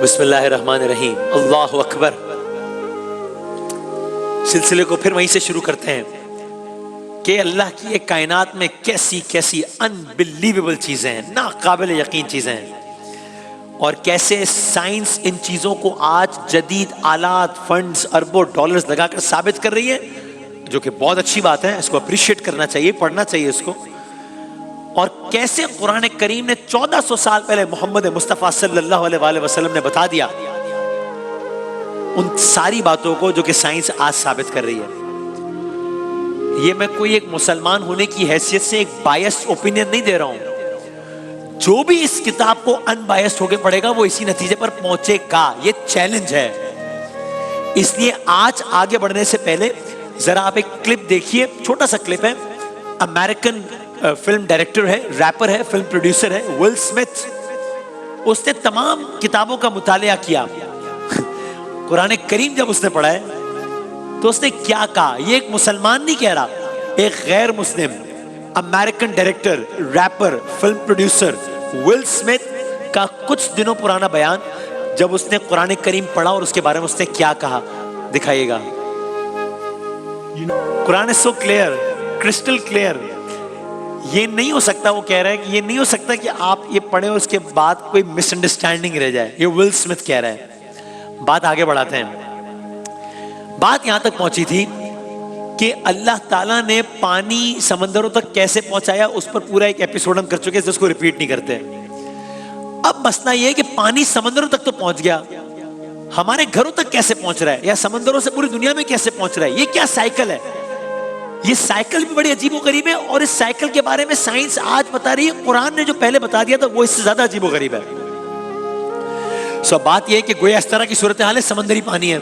بسم اللہ الرحمن الرحیم، اللہ اکبر۔ سلسلے کو پھر وہیں سے شروع کرتے ہیں کہ اللہ کی ایک کائنات میں کیسی کیسی انبلیویبل چیزیں ہیں، ناقابل یقین چیزیں ہیں، اور کیسے سائنس ان چیزوں کو آج جدید آلات، فنڈز، اربوں ڈالرز لگا کر ثابت کر رہی ہے، جو کہ بہت اچھی بات ہے، اس کو اپریشیٹ کرنا چاہیے، پڑھنا چاہیے اس کو۔ اور کیسے قرآن کریم نے 1400 سال پہلے محمد مصطفیٰ صلی اللہ علیہ وآلہ وسلم نے بتا دیا ان ساری باتوں کو جو کہ سائنس آج ثابت کر رہی ہے۔ یہ میں کوئی ایک مسلمان ہونے کی حیثیت سے ایک بائیسڈ اوپینین نہیں دے رہا ہوں، جو بھی اس کتاب کو ان بائیسڈ ہو کے پڑھے گا وہ اسی نتیجے پر پہنچے گا، یہ چیلنج ہے۔ اس لیے آج آگے بڑھنے سے پہلے ذرا آپ ایک کلپ دیکھیے، چھوٹا سا کلپ ہے۔ امریکن فلم ڈائریکٹر ہے، ریپر ہے، فلم پروڈیوسر ہے، ول سمتھ۔ اس نے تمام کتابوں کا مطالعہ کیا۔ قرآن کریم جب اس نے پڑھا ہے تو اس نے کیا کہا، یہ ایک مسلمان نہیں کہہ رہا، ایک غیر مسلم American director, rapper, film producer Will Smith کا کچھ دنوں پرانا بیان، جب اس نے قرآن کریم پڑھا اور اس کے بارے میں اس نے کیا کہا، دکھائیے گا۔ قرآن is so clear, crystal clear۔ یہ نہیں ہو سکتا، وہ کہہ رہا ہے کہ یہ نہیں ہو سکتا کہ آپ یہ پڑھیں اور اس کے بعد کوئی مس انڈرسٹینڈنگ رہ جائے، یہ ول سمتھ کہہ رہا ہے۔ بات آگے بڑھاتے ہیں۔ بات یہاں تک پہنچی تھی کہ اللہ تعالیٰ نے پانی سمندروں تک کیسے پہنچایا، اس پر پورا ایک ایپیسوڈ ہم کر چکے ہیں، اس کو ریپیٹ نہیں کرتے۔ اب مسئلہ یہ ہے کہ پانی سمندروں تک تو پہنچ گیا، ہمارے گھروں تک کیسے پہنچ رہا ہے، یا سمندروں سے پوری دنیا میں کیسے پہنچ رہا ہے؟ یہ کیا سائیکل ہے؟ یہ سائیکل بھی بڑی عجیب و غریب ہے، اور اس سائیکل کے بارے میں سائنس آج بتا رہی ہے، قرآن نے جو پہلے بتا دیا تھا وہ اس سے زیادہ عجیب و غریب ہے۔ بات یہ ہے کہ گویا اس طرح کی صورتحال ہے، سمندری پانی ہے،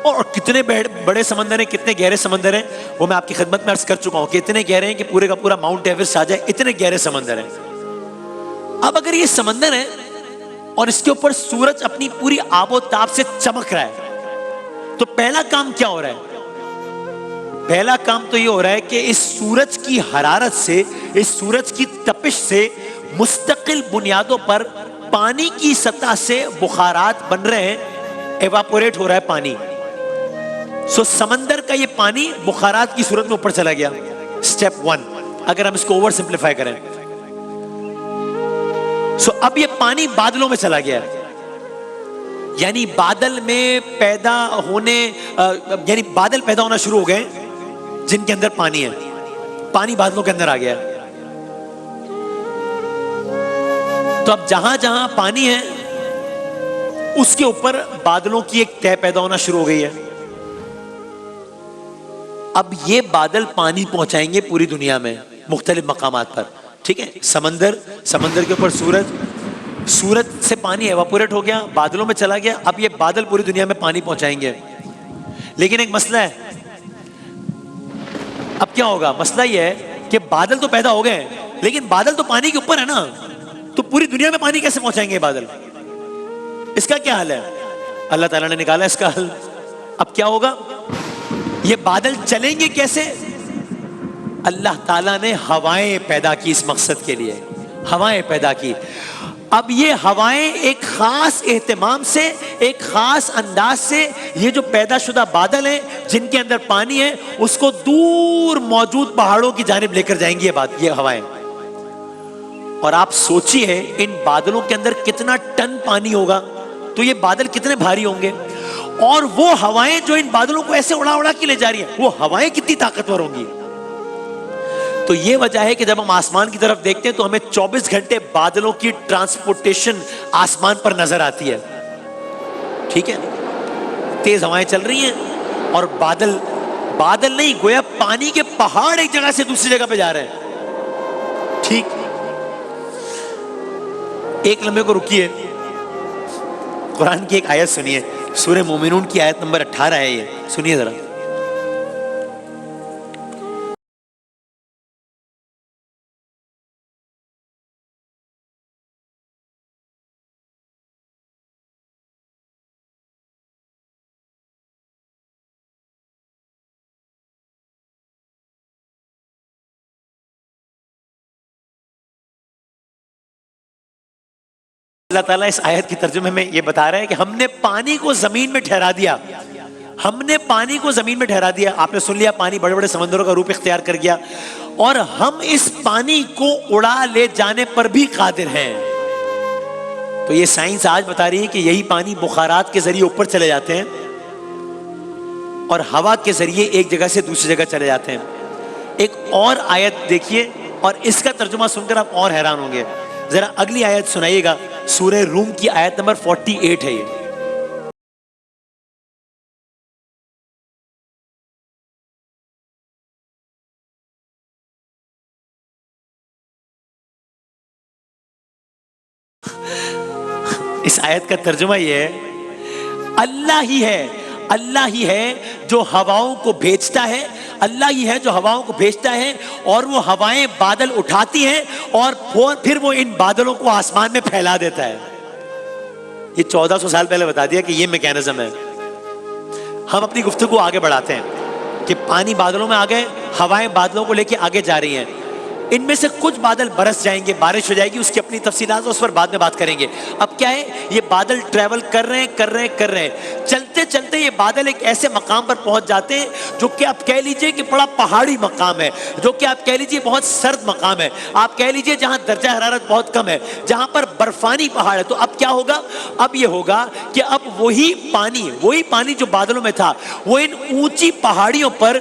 اور کتنے بڑے سمندر ہیں، کتنے گہرے سمندر ہیں، وہ میں آپ کی خدمت میں عرض کر چکا ہوں کہ اتنے گہرے ہیں کہ پورے کا پورا ماؤنٹ ایورسٹ آ جائے، اتنے گہرے سمندر ہیں۔ اب اگر یہ سمندر ہے اور اس کے اوپر سورج اپنی پوری آب و تاب سے چمک رہا ہے، تو پہلا کام کیا ہو رہا ہے؟ پہلا کام تو یہ ہو رہا ہے کہ اس سورج کی حرارت سے، اس سورج کی تپش سے مستقل بنیادوں پر پانی کی سطح سے بخارات بن رہے ہیں، ایواپوریٹ ہو رہا ہے پانی۔ سمندر کا یہ پانی بخارات کی صورت میں اوپر چلا گیا، سٹیپ 1، اگر ہم اس کو اوور سمپلیفائی کریں۔ اب یہ پانی بادلوں میں چلا گیا ہے، یعنی بادل میں پیدا ہونے، یعنی بادل پیدا ہونا شروع ہو گئے جن کے اندر پانی ہے، پانی بادلوں کے اندر آ گیا۔ تو اب جہاں جہاں پانی ہے اس کے اوپر بادلوں کی ایک تہ پیدا ہونا شروع ہو گئی ہے۔ اب یہ بادل پانی پہنچائیں گے پوری دنیا میں مختلف مقامات پر، ٹھیک ہے؟ سمندر کے اوپر سورج سے پانی ایواپوریٹ ہو گیا، بادلوں میں چلا گیا، اب یہ بادل پوری دنیا میں پانی پہنچائیں گے۔ لیکن ایک مسئلہ ہے، اب کیا ہوگا؟ مسئلہ یہ ہے کہ بادل تو پیدا ہو گئے، لیکن بادل تو پانی کے اوپر ہے نا، تو پوری دنیا میں پانی کیسے پہنچائیں گے بادل؟ اس کا کیا حل ہے؟ اللہ تعالیٰ نے نکالا اس کا حل۔ اب کیا ہوگا؟ یہ بادل چلیں گے کیسے؟ اللہ تعالیٰ نے ہوائیں پیدا کی اس مقصد کے لیے، ہوائیں پیدا کی۔ اب یہ ہوائیں ایک خاص اہتمام سے، ایک خاص انداز سے، یہ جو پیدا شدہ بادل ہیں جن کے اندر پانی ہے، اس کو دور موجود پہاڑوں کی جانب لے کر جائیں گی یہ ہوائیں۔ اور آپ سوچئے ان بادلوں کے اندر کتنا ٹن پانی ہوگا، تو یہ بادل کتنے بھاری ہوں گے، اور وہ ہوائیں جو ان بادلوں کو ایسے اڑا اڑا کے لے جا رہی ہیں، وہ ہوائیں کتنی طاقتور ہوں گی۔ تو یہ وجہ ہے کہ جب ہم آسمان کی طرف دیکھتے ہیں تو ہمیں 24 گھنٹے بادلوں کی ٹرانسپورٹیشن آسمان پر نظر آتی ہے، ٹھیک ہے؟ تیز ہوائیں چل رہی ہیں، اور بادل نہیں، گویا پانی کے پہاڑ ایک جگہ سے دوسری جگہ پہ جا رہے ہیں، ٹھیک؟ ایک لمحے کو رکیے، قرآن کی ایک آیت سنیے، سورہ مومنون کی آیت نمبر 18 ہے، یہ سنیے ذرا۔ اللہ تعالیٰ اس آیت کی ترجمے میں یہ بتا رہا ہے کہ ہم نے پانی کو زمین میں ٹھہرا دیا. ہم نے پانی کو زمین میں ٹھہرا دیا. آپ نے سن لیا, پانی بڑے بڑے سمندروں کا روپ اختیار کر گیا, اور ہم اس پانی کو اڑا لے جانے پر بھی قادر ہیں. تو یہ سائنس آج بتا رہی ہے کہ یہی پانی بخارات کے ذریعے اوپر چلے جاتے ہیں اور ہوا کے ذریعے ایک جگہ سے دوسری جگہ چلے جاتے ہیں. ایک اور آیت دیکھیے اور اس کا ترجمہ سن کر آپ اور حیران ہوں گے. ذرا اگلی آیت سنائیے گا, سورہ روم کی آیت نمبر 48 ہے یہ. اس آیت کا ترجمہ یہ ہے, اللہ ہی ہے جو ہواؤں کو بھیجتا ہے, اللہ ہی ہے جو ہواؤں کو بھیجتا ہے, اور وہ ہوائیں بادل اٹھاتی ہیں اور پھر وہ ان بادلوں کو آسمان میں پھیلا دیتا ہے. یہ 1400 سال پہلے بتا دیا کہ یہ میکینزم ہے. ہم اپنی گفتگو آگے بڑھاتے ہیں کہ پانی بادلوں میں آ گئے, ہوائیں بادلوں کو لے کے آگے جا رہی ہیں. ان میں سے کچھ بادل برس جائیں گے, بارش ہو جائے گی, اس کی اپنی تفصیلات اس پر بعد میں بات کریں گے. اب کیا ہے, یہ بادل ٹریول کر رہے ہیں, چلتے چلتے یہ بادل ایک ایسے مقام پر پہنچ جاتے ہیں جو کہ آپ کہہ لیجئے کہ بڑا پہاڑی مقام ہے, جو کہ آپ کہہ لیجئے بہت سرد مقام ہے, آپ کہہ لیجئے جہاں درجہ حرارت بہت کم ہے, جہاں پر برفانی پہاڑ ہے. تو اب کیا ہوگا, اب یہ ہوگا کہ اب وہی پانی جو بادلوں میں تھا وہ ان اونچی پہاڑیوں پر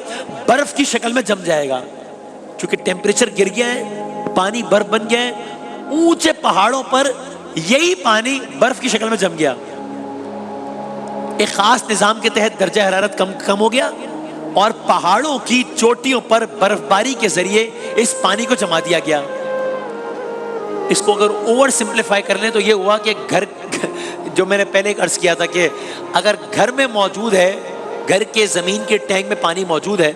برف کی شکل میں جم جائے گا. چونکہ ٹیمپریچر گر گیا ہے, پانی برف بن گیا ہے, اونچے پہاڑوں پر یہی پانی برف کی شکل میں جم گیا. ایک خاص نظام کے تحت درجہ حرارت کم ہو گیا اور پہاڑوں کی چوٹیوں پر برف باری کے ذریعے اس پانی کو جما دیا گیا. اس کو اگر اوور سمپلیفائی کر لیں تو یہ ہوا کہ گھر, جو میں نے پہلے ایک عرض کیا تھا کہ اگر گھر میں موجود ہے, گھر کے زمین کے ٹینک میں پانی موجود ہے,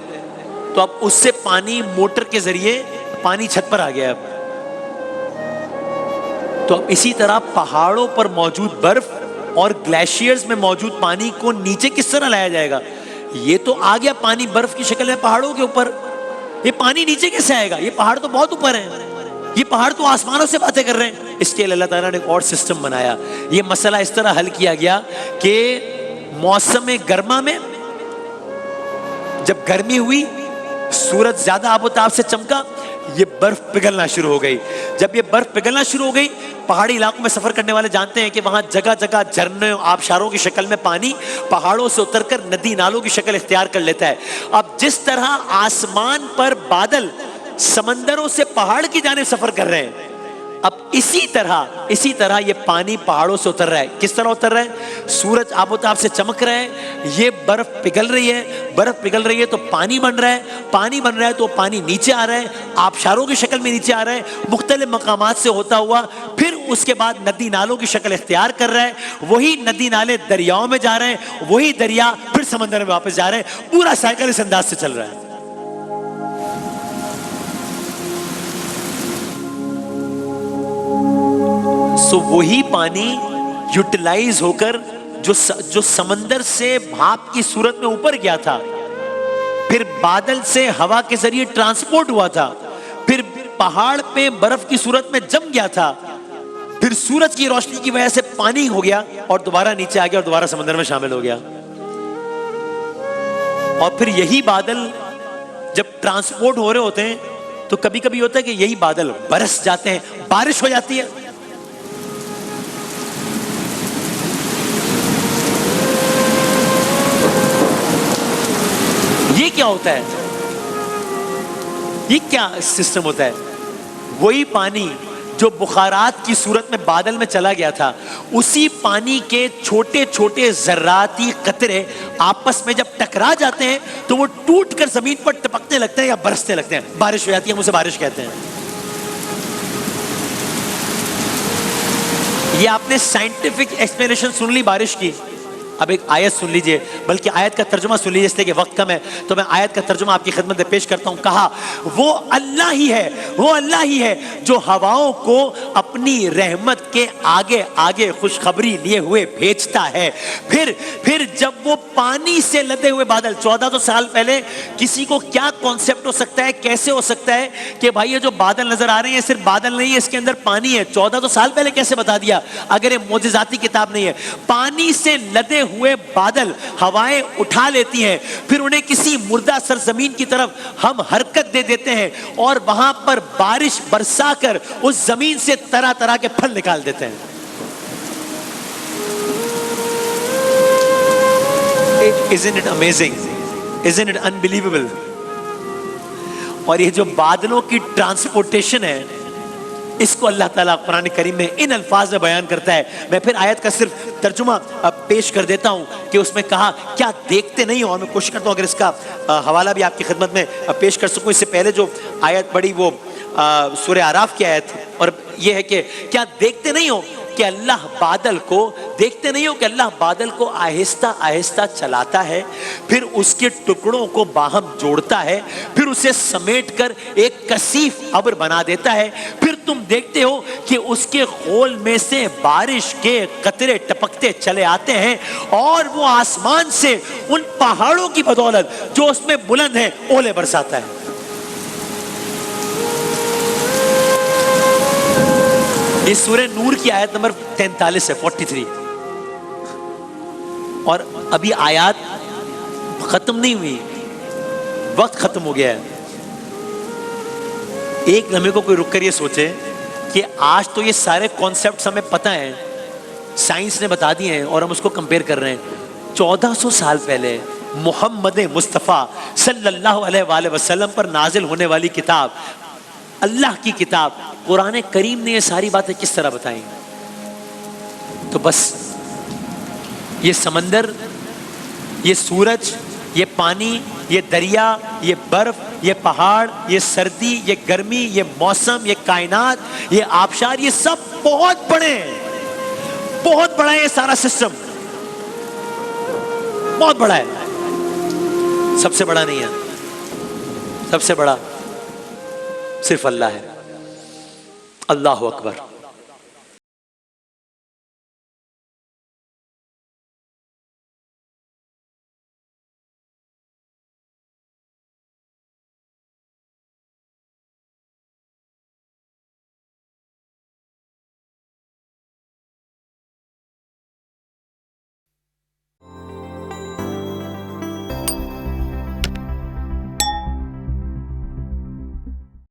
تو اب اس سے پانی موٹر کے ذریعے پانی چھت پر آ گیا. تو اب اسی طرح پہاڑوں پر موجود برف اور گلیشیئرز میں موجود پانی کو نیچے کس طرح لایا جائے گا. یہ تو آ گیا پانی برف کی شکل میں پہاڑوں کے اوپر, یہ پانی نیچے کیسے آئے گا؟ یہ پہاڑ تو بہت اوپر ہیں, یہ پہاڑ تو آسمانوں سے باتیں کر رہے ہیں. اس کے لیے اللہ تعالیٰ نے ایک اور سسٹم بنایا. یہ مسئلہ اس طرح حل کیا گیا کہ موسم گرما میں جب گرمی ہوئی, سورج زیادہ آب و تاب سے چمکا, یہ برف پگھلنا شروع ہو گئی. جب یہ برف پگھلنا شروع ہو گئی, پہاڑی علاقوں میں سفر کرنے والے جانتے ہیں کہ وہاں جگہ جگہ جھرنے, آبشاروں کی شکل میں پانی پہاڑوں سے اتر کر ندی نالوں کی شکل اختیار کر لیتا ہے. اب جس طرح آسمان پر بادل سمندروں سے پہاڑ کی جانب سفر کر رہے ہیں, اب اسی طرح یہ پانی پہاڑوں سے اتر رہا ہے. کس طرح اتر رہا ہے؟ سورج آب و تاب سے چمک رہا ہے, یہ برف پگھل رہی ہے, تو پانی بن رہا ہے, تو پانی نیچے آ رہا ہے, آبشاروں کی شکل میں نیچے آ رہا ہے, مختلف مقامات سے ہوتا ہوا پھر اس کے بعد ندی نالوں کی شکل اختیار کر رہا ہے. وہی ندی نالے دریاؤں میں جا رہے ہیں, وہی دریا پھر سمندر میں واپس جا رہے ہیں. پورا سائیکل اس انداز سے چل رہا ہے. سو وہی پانی یوٹیلائز ہو کر جو سمندر سے بھاپ کی صورت میں اوپر گیا تھا, پھر بادل سے ہوا کے ذریعے ٹرانسپورٹ ہوا تھا, پھر پہاڑ پہ برف کی صورت میں جم گیا تھا, پھر سورج کی روشنی کی وجہ سے پانی ہو گیا اور دوبارہ نیچے آ گیا اور دوبارہ سمندر میں شامل ہو گیا. اور پھر یہی بادل جب ٹرانسپورٹ ہو رہے ہوتے ہیں تو کبھی کبھی ہوتا ہے کہ یہی بادل برس جاتے ہیں, بارش ہو جاتی ہے. یہ کیا ہوتا ہے؟ یہ کیا سسٹم ہوتا ہے؟ وہی پانی جو بخارات کی صورت میں بادل میں چلا گیا تھا, اسی پانی کے چھوٹے چھوٹے ذراتی قطرے آپس میں جب ٹکرا جاتے ہیں تو وہ ٹوٹ کر زمین پر ٹپکنے لگتے ہیں یا برسنے لگتے ہیں, بارش ہو جاتی ہے, ہم اسے بارش کہتے ہیں. یہ آپ نے سائنٹیفک ایکسپلینیشن سن لی بارش کی, اب ایک آیت سن لیجئے، بلکہ آیت کا ترجمہ سن لیجئے، اس لیے کہ وقت کم ہے تو میں آیت کا ترجمہ آپ کی خدمت میں پیش کرتا ہوں۔ کہا وہ اللہ ہی ہے، وہ اللہ ہی ہے جو ہواؤں کو اپنی رحمت کے آگے آگے خوشخبری لیے ہوئے بھیجتا ہے، پھر جب وہ پانی سے لدے ہوئے بادل، 1400 سال پہلے کسی کو کیا کانسیپٹ ہو سکتا ہے، کیسے ہو سکتا ہے کہ بھائی یہ جو بادل نظر آ رہے ہیں صرف بادل نہیں ہے، اس کے اندر پانی ہے، 1400 سال پہلے کیسے بتا دیا اگر یہ معجزاتی کتاب نہیں ہے؟ پانی سے لدے ہوئے بادل ہوائیں اٹھا لیتی ہیں، پھر انہیں کسی مردہ سرزمین کی طرف ہم حرکت دے دیتے ہیں اور وہاں پر بارش برسا کر اس زمین سے طرح طرح کے پھل نکال دیتے ہیں۔ Isn't it amazing? Isn't it unbelievable? اور یہ جو بادلوں کی ٹرانسپورٹیشن ہے، اس کو اللہ تعالیٰ قرآن کریم میں ان الفاظ میں بیان کرتا ہے۔ میں پھر آیت کا صرف ترجمہ پیش کر دیتا ہوں کہ اس میں کہا کیا دیکھتے نہیں ہو، میں کوشش کرتا ہوں اگر اس کا حوالہ بھی آپ کی خدمت میں پیش کر سکوں۔ اس سے پہلے جو آیت پڑھی وہ سورہ اعراف کی آیت، اور یہ ہے کہ کیا دیکھتے نہیں ہو کہ اللہ بادل کو آہستہ آہستہ چلاتا ہے، پھر اس کے ٹکڑوں کو باہم جوڑتا ہے، پھر اسے سمیٹ کر ایک کثیف ابر بنا دیتا ہے، پھر تم دیکھتے ہو کہ اس کے خول میں سے بارش کے قطرے ٹپکتے چلے آتے ہیں، اور وہ آسمان سے ان پہاڑوں کی بدولت جو اس میں بلند ہیں اولے برساتا ہے۔ یہ سورہ نور کی آیت نمبر 43 ہے، 43۔ اور ابھی آیات ختم نہیں ہوئی، وقت ختم ہو گیا ہے۔ ایک لمحے کو کوئی رک کر یہ سوچے کہ آج تو یہ سارے کانسیپٹس ہمیں پتہ ہیں، سائنس نے بتا دیے ہیں اور ہم اس کو کمپیئر کر رہے ہیں۔ 1400 سال پہلے محمد مصطفیٰ صلی اللہ علیہ وآلہ وسلم پر نازل ہونے والی کتاب، اللہ کی کتاب قرآن کریم نے یہ ساری باتیں کس طرح بتائیں؟ تو بس یہ سمندر، یہ سورج، یہ پانی، یہ دریا، یہ برف، یہ پہاڑ، یہ سردی، یہ گرمی، یہ موسم، یہ کائنات، یہ آبشار، یہ سب بہت بڑے ہیں، بہت بڑا ہے یہ سارا سسٹم، بہت بڑا ہے۔ سب سے بڑا نہیں ہے، سب سے بڑا صرف اللہ ہے۔ اللہ اکبر۔